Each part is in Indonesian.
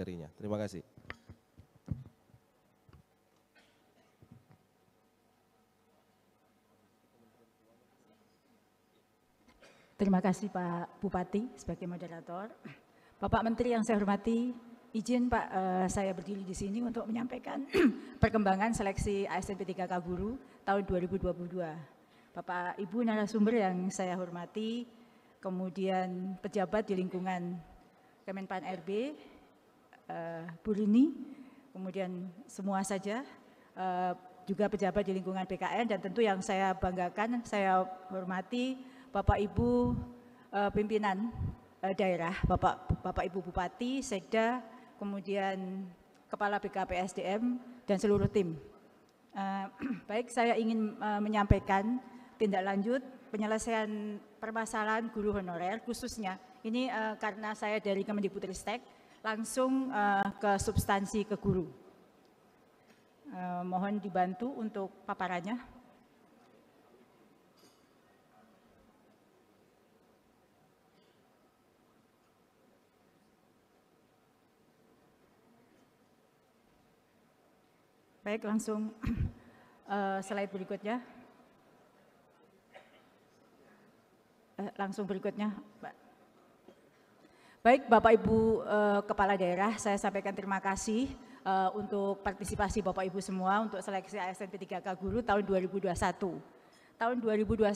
materinya. Terima kasih. Terima kasih Pak Bupati sebagai moderator. Bapak Menteri yang saya hormati, izin Pak saya berdiri di sini untuk menyampaikan perkembangan seleksi ASN P3K Guru tahun 2022. Bapak Ibu narasumber yang saya hormati, kemudian pejabat di lingkungan Kemenpan RB, Bu Rini, kemudian semua saja, juga pejabat di lingkungan BKN, dan tentu yang saya banggakan, saya hormati Bapak Ibu pimpinan daerah, Bapak Ibu Bupati, Sekda, kemudian Kepala BKPSDM, dan seluruh tim. Baik, saya ingin menyampaikan tindak lanjut penyelesaian permasalahan guru honorer, khususnya ini karena saya dari Kemendikbudristek, langsung ke substansi ke guru. Mohon dibantu untuk paparannya. Baik, langsung slide berikutnya. Langsung berikutnya, Pak. Baik, Bapak Ibu Kepala Daerah, saya sampaikan terima kasih untuk partisipasi Bapak Ibu semua untuk seleksi ASN P3K Guru tahun 2021. Tahun 2021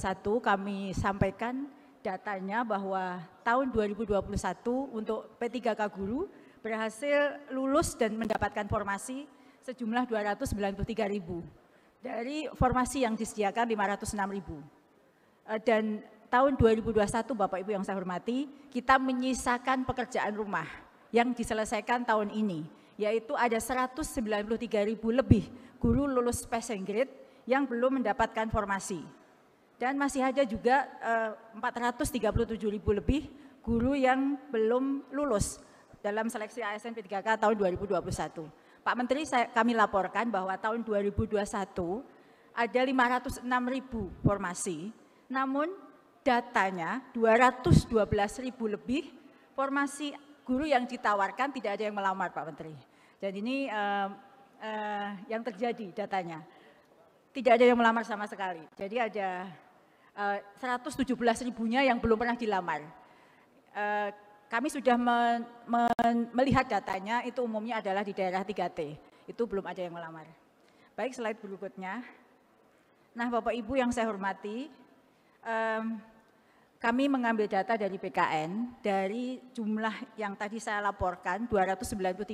kami sampaikan datanya bahwa tahun 2021 untuk P3K Guru berhasil lulus dan mendapatkan formasi sejumlah 293.000 dari formasi yang disediakan 506.000. Dan tahun 2021 Bapak Ibu yang saya hormati, kita menyisakan pekerjaan rumah yang diselesaikan tahun ini, yaitu ada 193.000 lebih guru lulus passing grade yang belum mendapatkan formasi. Dan masih ada juga 437.000 lebih guru yang belum lulus dalam seleksi ASN P3K tahun 2021. Pak Menteri, kami laporkan bahwa tahun 2021 ada 506.000 formasi, namun datanya 212.000 lebih formasi guru yang ditawarkan tidak ada yang melamar, Pak Menteri. Dan ini yang terjadi datanya. Tidak ada yang melamar sama sekali. Jadi ada 117.000-nya yang belum pernah dilamar. Kami sudah melihat datanya, itu umumnya adalah di daerah 3T, itu belum ada yang melamar. Baik, slide berikutnya. Nah, Bapak Ibu yang saya hormati, kami mengambil data dari PKN, dari jumlah yang tadi saya laporkan, 293.000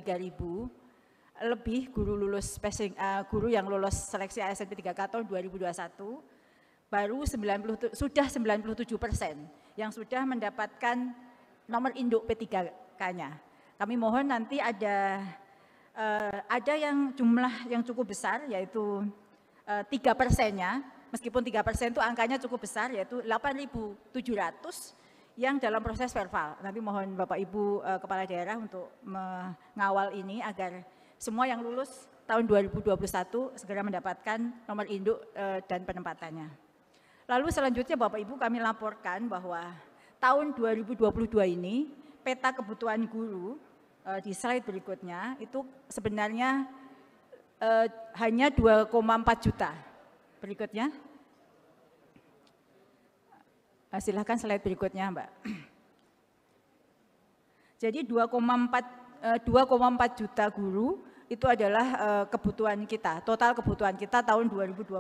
lebih guru lulus guru yang lulus seleksi ASN P3K tahun 2021, baru sudah 97% yang sudah mendapatkan nomor induk P3K-nya. Kami mohon nanti ada yang jumlah yang cukup besar, yaitu 3%-nya, meskipun 3% itu angkanya cukup besar, yaitu 8.700 yang dalam proses verbal. Nanti mohon Bapak Ibu Kepala Daerah untuk mengawal ini agar semua yang lulus tahun 2021 segera mendapatkan nomor induk dan penempatannya. Lalu selanjutnya Bapak Ibu kami laporkan bahwa tahun 2022 ini peta kebutuhan guru di slide berikutnya itu sebenarnya hanya 2,4 juta. Berikutnya. Silahkan slide berikutnya, Mbak. Jadi 2,4 juta guru itu adalah kebutuhan kita, total kebutuhan kita tahun 2022.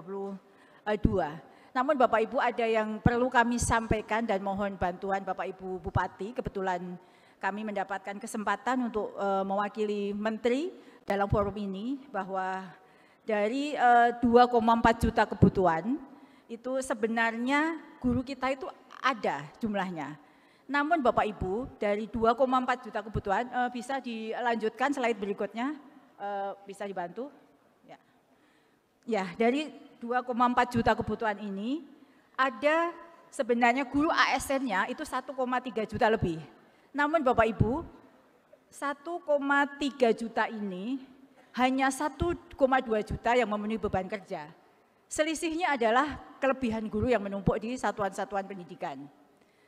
Namun Bapak Ibu ada yang perlu kami sampaikan dan mohon bantuan Bapak Ibu Bupati. Kebetulan kami mendapatkan kesempatan untuk mewakili Menteri dalam forum ini, bahwa dari 2,4 juta kebutuhan itu sebenarnya guru kita itu ada jumlahnya. Namun Bapak Ibu dari 2,4 juta kebutuhan bisa dilanjutkan slide berikutnya, bisa dibantu. Ya, dari 2,4 juta kebutuhan ini ada sebenarnya guru ASN-nya itu 1,3 juta lebih. Namun Bapak Ibu 1,3 juta ini hanya 1,2 juta yang memenuhi beban kerja. Selisihnya adalah kelebihan guru yang menumpuk di satuan-satuan pendidikan.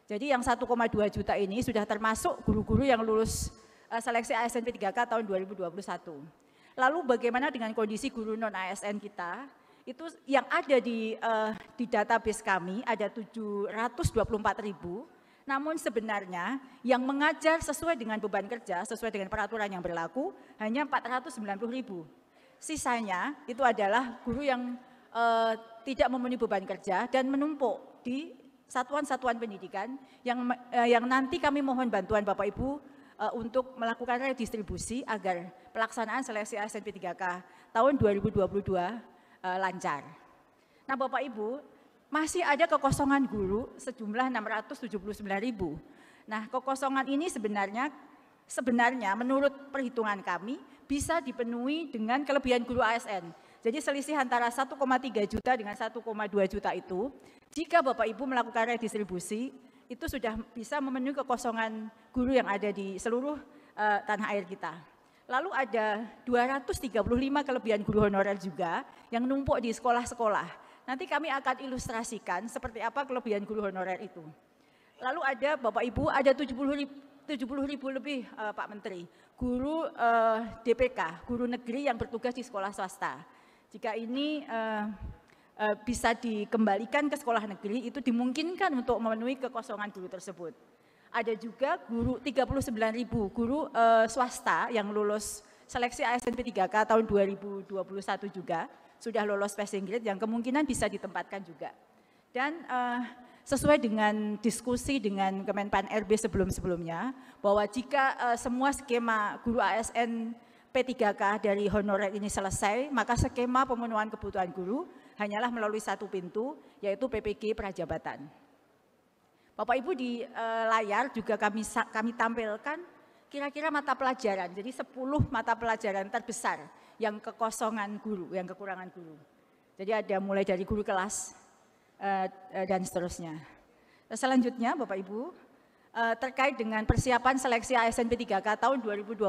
Jadi yang 1,2 juta ini sudah termasuk guru-guru yang lulus seleksi ASN P3K tahun 2021. Lalu bagaimana dengan kondisi guru non-ASN kita? Itu yang ada di database kami ada 724.000, namun sebenarnya yang mengajar sesuai dengan beban kerja, sesuai dengan peraturan yang berlaku hanya 490.000. Sisanya itu adalah guru yang tidak memenuhi beban kerja dan menumpuk di satuan-satuan pendidikan yang nanti kami mohon bantuan Bapak Ibu untuk melakukan redistribusi agar pelaksanaan seleksi ASN P3K tahun 2022 lancar. Nah Bapak Ibu, masih ada kekosongan guru sejumlah 679.000. Nah kekosongan ini sebenarnya menurut perhitungan kami bisa dipenuhi dengan kelebihan guru ASN. Jadi selisih antara 1,3 juta dengan 1,2 juta itu, jika Bapak Ibu melakukan redistribusi, itu sudah bisa memenuhi kekosongan guru yang ada di seluruh tanah air kita. Lalu ada 235 kelebihan guru honorer juga yang numpuk di sekolah-sekolah. Nanti kami akan ilustrasikan seperti apa kelebihan guru honorer itu. Lalu ada Bapak Ibu, ada 70.000 lebih Pak Menteri, guru DPK, guru negeri yang bertugas di sekolah swasta. Jika ini bisa dikembalikan ke sekolah negeri, itu dimungkinkan untuk memenuhi kekosongan guru tersebut. Ada juga guru 39.000 guru swasta yang lulus seleksi ASN P3K tahun 2021 juga, sudah lolos passing grade yang kemungkinan bisa ditempatkan juga. Dan sesuai dengan diskusi dengan Kemenpan RB sebelum-sebelumnya, bahwa jika semua skema guru ASN P3K dari honorer ini selesai, maka skema pemenuhan kebutuhan guru hanyalah melalui satu pintu, yaitu PPG Prajabatan. Bapak Ibu di layar juga kami tampilkan kira-kira mata pelajaran, jadi 10 mata pelajaran terbesar yang kekosongan guru, yang kekurangan guru. Jadi ada mulai dari guru kelas dan seterusnya. Selanjutnya Bapak Ibu, terkait dengan persiapan seleksi ASN P3K tahun 2022,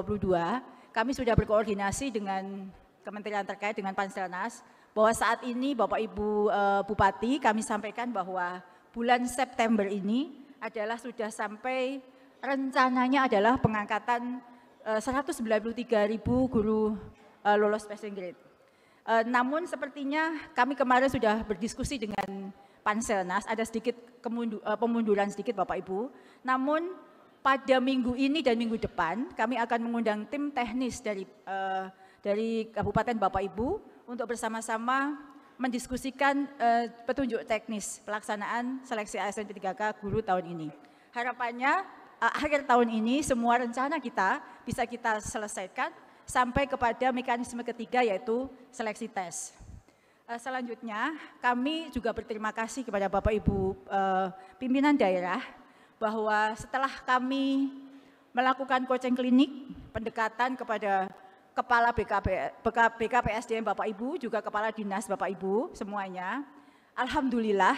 kami sudah berkoordinasi dengan kementerian terkait dengan Panselnas, bahwa saat ini Bapak Ibu Bupati kami sampaikan bahwa bulan September ini adalah sudah sampai rencananya adalah pengangkatan 193.000 guru lolos passing grade. Namun sepertinya kami kemarin sudah berdiskusi dengan Panselnas, ada sedikit pemunduran sedikit Bapak Ibu. Namun pada minggu ini dan minggu depan kami akan mengundang tim teknis dari Kabupaten Bapak Ibu untuk bersama-sama mendiskusikan petunjuk teknis pelaksanaan seleksi ASN P3K guru tahun ini. Harapannya akhir tahun ini semua rencana kita bisa kita selesaikan sampai kepada mekanisme ketiga yaitu seleksi tes. Selanjutnya kami juga berterima kasih kepada Bapak Ibu pimpinan daerah bahwa setelah kami melakukan coaching klinik, pendekatan kepada Kepala BKPSDM Bapak Ibu, juga Kepala Dinas Bapak Ibu semuanya, alhamdulillah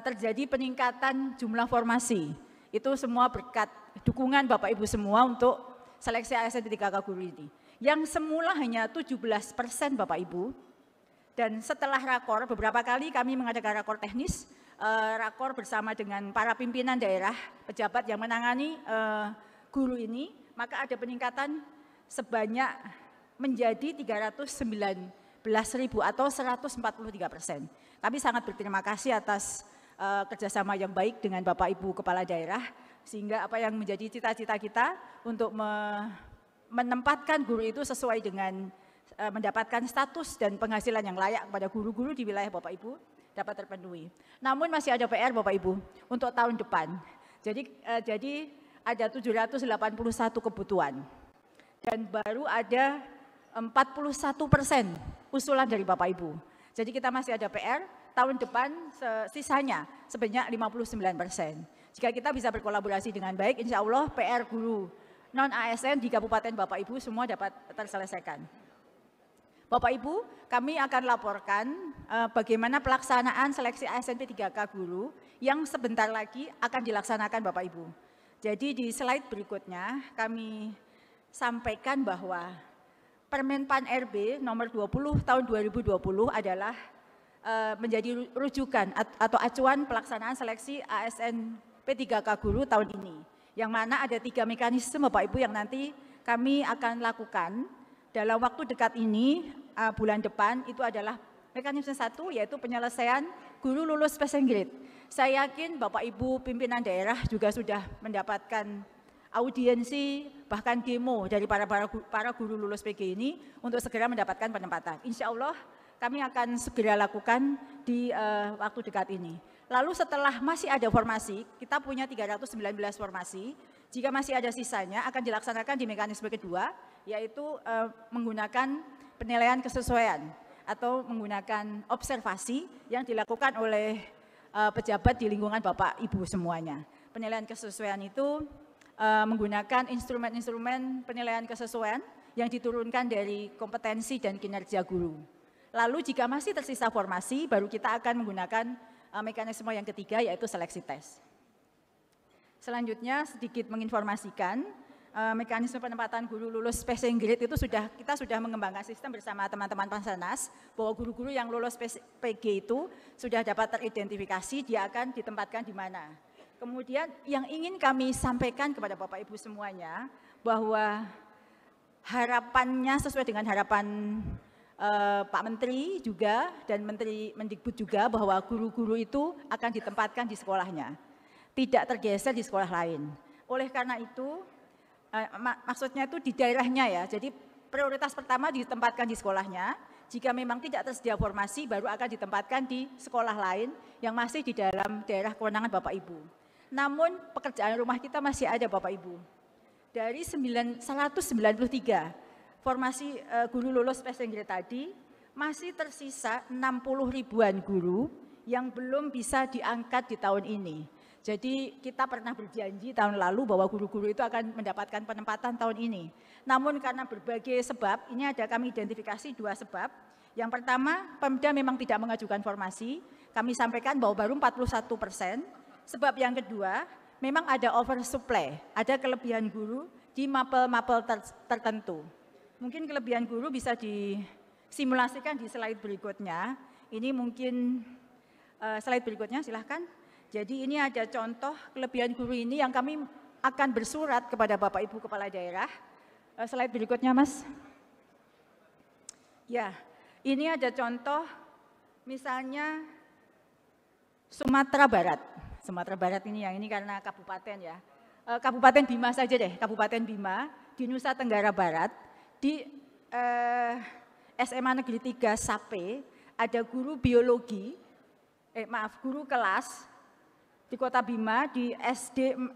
terjadi peningkatan jumlah formasi. Itu semua berkat dukungan Bapak Ibu semua untuk seleksi ASN P3K guru ini. Yang semula hanya 17% Bapak Ibu, dan setelah rakor, beberapa kali kami mengadakan rakor teknis, rakor bersama dengan para pimpinan daerah, pejabat yang menangani guru ini, maka ada peningkatan sebanyak menjadi 319.000 atau 143%. Kami sangat berterima kasih atas kerjasama yang baik dengan Bapak Ibu Kepala Daerah, sehingga apa yang menjadi cita-cita kita untuk menempatkan guru itu sesuai dengan mendapatkan status dan penghasilan yang layak kepada guru-guru di wilayah Bapak Ibu dapat terpenuhi. Namun masih ada PR Bapak Ibu untuk tahun depan. Jadi ada 781 kebutuhan dan baru ada 41% usulan dari Bapak Ibu. Jadi kita masih ada PR, tahun depan sisanya sebanyak 59%. Jika kita bisa berkolaborasi dengan baik, insya Allah PR guru non-ASN di Kabupaten Bapak Ibu semua dapat terselesaikan. Bapak Ibu, kami akan laporkan bagaimana pelaksanaan seleksi ASN P3K guru yang sebentar lagi akan dilaksanakan Bapak Ibu. Jadi di slide berikutnya kami sampaikan bahwa Permenpan RB nomor 20 tahun 2020 adalah menjadi rujukan atau acuan pelaksanaan seleksi ASN P3K guru tahun ini. Yang mana ada 3 mekanisme Bapak Ibu yang nanti kami akan lakukan dalam waktu dekat ini, bulan depan, itu adalah mekanisme satu, yaitu penyelesaian guru lulus passing grade. Saya yakin Bapak Ibu pimpinan daerah juga sudah mendapatkan audiensi, bahkan demo dari para guru lulus PG ini untuk segera mendapatkan penempatan. Insya Allah kami akan segera lakukan di waktu dekat ini. Lalu setelah masih ada formasi, kita punya 319 formasi, jika masih ada sisanya akan dilaksanakan di mekanisme kedua, yaitu menggunakan penilaian kesesuaian atau menggunakan observasi yang dilakukan oleh pejabat di lingkungan Bapak Ibu semuanya. Penilaian kesesuaian itu menggunakan instrumen-instrumen penilaian kesesuaian yang diturunkan dari kompetensi dan kinerja guru. Lalu jika masih tersisa formasi, baru kita akan menggunakan mekanisme yang ketiga, yaitu seleksi tes. Selanjutnya sedikit menginformasikan mekanisme penempatan guru lulus passing grade itu kita sudah mengembangkan sistem bersama teman-teman Panselnas bahwa guru-guru yang lulus PG itu sudah dapat teridentifikasi dia akan ditempatkan di mana. Kemudian yang ingin kami sampaikan kepada Bapak Ibu semuanya bahwa harapannya sesuai dengan harapan Pak Menteri juga dan Menteri Mendikbud juga bahwa guru-guru itu akan ditempatkan di sekolahnya, tidak tergeser di sekolah lain. Oleh karena itu, maksudnya itu di daerahnya ya, jadi prioritas pertama ditempatkan di sekolahnya, jika memang tidak tersedia formasi baru akan ditempatkan di sekolah lain yang masih di dalam daerah kewenangan Bapak Ibu. Namun pekerjaan rumah kita masih ada Bapak Ibu. Dari 193 formasi guru lulus passing grade tadi, masih tersisa 60 ribuan guru yang belum bisa diangkat di tahun ini. Jadi kita pernah berjanji tahun lalu bahwa guru-guru itu akan mendapatkan penempatan tahun ini. Namun karena berbagai sebab, ini ada kami identifikasi 2 sebab. Yang pertama, Pemda memang tidak mengajukan formasi, kami sampaikan bahwa baru 41%. Sebab yang kedua, memang ada oversupply, ada kelebihan guru di mapel-mapel tertentu. Mungkin kelebihan guru bisa disimulasikan di slide berikutnya. Ini mungkin slide berikutnya, silahkan. Jadi ini ada contoh kelebihan guru ini yang kami akan bersurat kepada Bapak Ibu Kepala Daerah. Slide berikutnya Mas. Ya, ini ada contoh misalnya Sumatera Barat. Sumatera Barat ini yang ini karena kabupaten ya. Kabupaten Bima saja deh, Kabupaten Bima di Nusa Tenggara Barat. Di SMA Negeri 3 Sape ada guru biologi, guru kelas di Kota Bima, di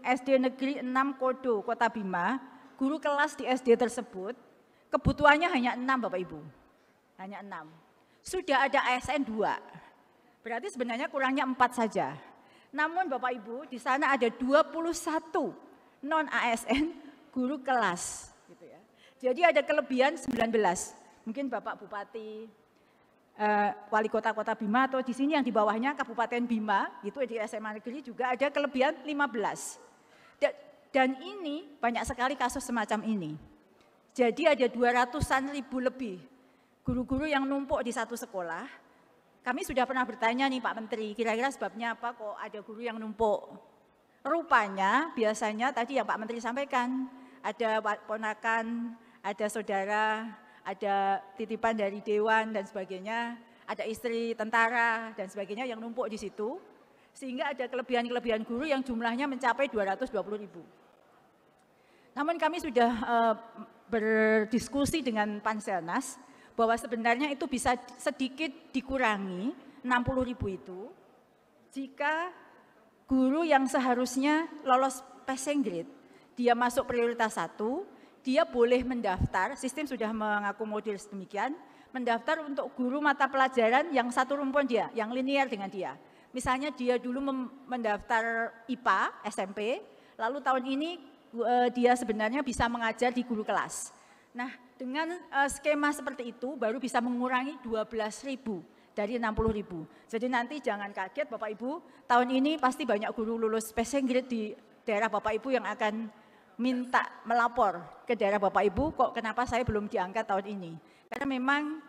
SD Negeri 6 Kodo, Kota Bima, guru kelas di SD tersebut, kebutuhannya hanya 6 Bapak Ibu, hanya 6. Sudah ada ASN 2, berarti sebenarnya kurangnya 4 saja. Namun Bapak Ibu, di sana ada 21 non-ASN guru kelas. Gitu ya. Jadi ada kelebihan 19, mungkin Bapak Bupati, Wali Kota Bima atau di sini yang di bawahnya Kabupaten Bima, itu di SMA Negeri juga ada kelebihan 15. Dan ini banyak sekali kasus semacam ini. Jadi ada 200-an ribu lebih guru-guru yang numpuk di satu sekolah. Kami sudah pernah bertanya nih Pak Menteri, kira-kira sebabnya apa kok ada guru yang numpuk? Rupanya biasanya tadi yang Pak Menteri sampaikan, ada ponakan, ada saudara, ada titipan dari dewan dan sebagainya, ada istri tentara dan sebagainya yang numpuk di situ, sehingga ada kelebihan-kelebihan guru yang jumlahnya mencapai 220 ribu. Namun kami sudah berdiskusi dengan Panselnas bahwa sebenarnya itu bisa sedikit dikurangi 60 ribu itu jika guru yang seharusnya lolos passing grade, dia masuk prioritas 1, dia boleh mendaftar, sistem sudah mengakomodir sedemikian, mendaftar untuk guru mata pelajaran yang satu rumpun dia, yang linear dengan dia. Misalnya dia dulu mendaftar IPA, SMP, lalu tahun ini dia sebenarnya bisa mengajar di guru kelas. Nah, dengan skema seperti itu baru bisa mengurangi 12.000 dari 60.000. Jadi nanti jangan kaget Bapak Ibu, tahun ini pasti banyak guru lulus passing grade di daerah Bapak Ibu yang akan minta melapor ke daerah Bapak Ibu, kok kenapa saya belum diangkat tahun ini. Karena memang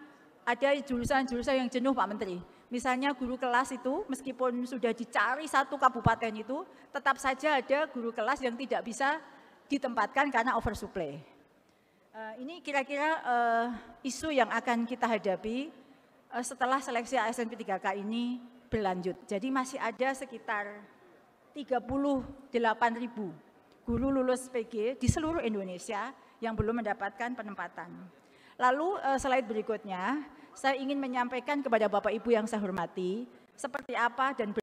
ada jurusan-jurusan yang jenuh Pak Menteri. Misalnya guru kelas itu meskipun sudah dicari satu kabupaten itu, tetap saja ada guru kelas yang tidak bisa ditempatkan karena oversupply. Ini kira-kira isu yang akan kita hadapi setelah seleksi ASN P3K ini berlanjut. Jadi masih ada sekitar 38.000 guru lulus PG di seluruh Indonesia yang belum mendapatkan penempatan. Lalu slide berikutnya, saya ingin menyampaikan kepada Bapak Ibu yang saya hormati, seperti apa dan